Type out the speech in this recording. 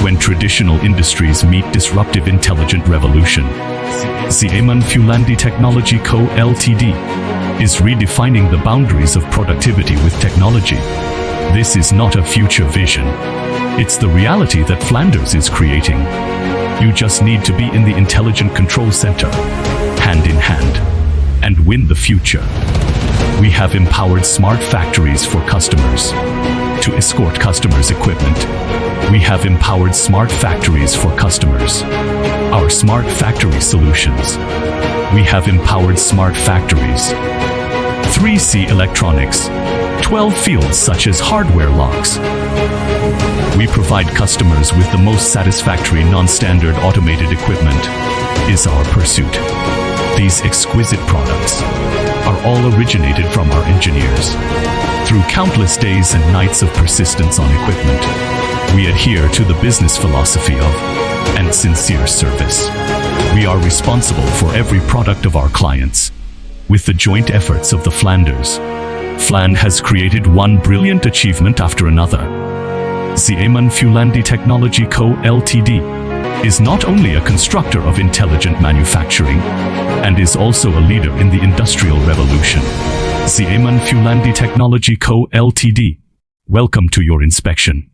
when traditional industries meet disruptive intelligent revolution. Xiamen Frand Technology Co. Ltd. is redefining the boundaries of productivity with technology. This is not a future vision. It's the reality that Flanders is creating. You just need to be in the intelligent control center, hand in hand, and win the future. We have empowered smart factories for customers. To escort customers' equipment, we have empowered smart factories for customers. Our smart factory solutions. We have empowered smart factories. 3C electronics. 12 fields such as hardware locks. We provide customers with the most satisfactory non-standard automated equipment is our pursuit. These exquisite products are all originated from our engineers. Through countless days and nights of persistence on equipment, we adhere to the business philosophy of and sincere service. We are responsible for every product of our clients. With the joint efforts of the Flanders, Frand has created one brilliant achievement after another. Xiamen Frand Technology Co. Ltd. is not only a constructor of intelligent manufacturing, and is also a leader in the industrial revolution. Xiamen Frand Technology Co. Ltd. Welcome to your inspection.